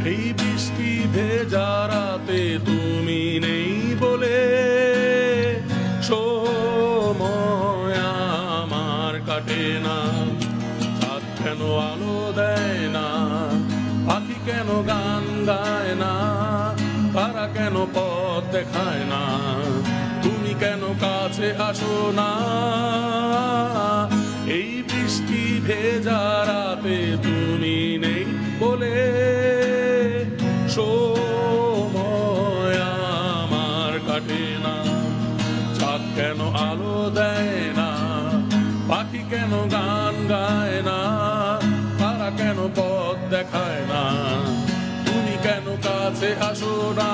এই বৃষ্টি ভেজা রাতে তুমি নেই বলে সময় আমার কাটে না। চাঁদ কেন আলো দেয় না, পাখি কেন গান গায় না, তারা কেন পথ দেখায় না, তুমি কেন কাছে আসো না। এই বৃষ্টি ভেজা রাতে তুমি নেই বলে সময় আমার কাটে না। চাঁদ কেন আলো দেয় না, পাখি কেন গান গায় না, তারা কেন পথ দেখায় না, তুমি কেন কাছে আসো না।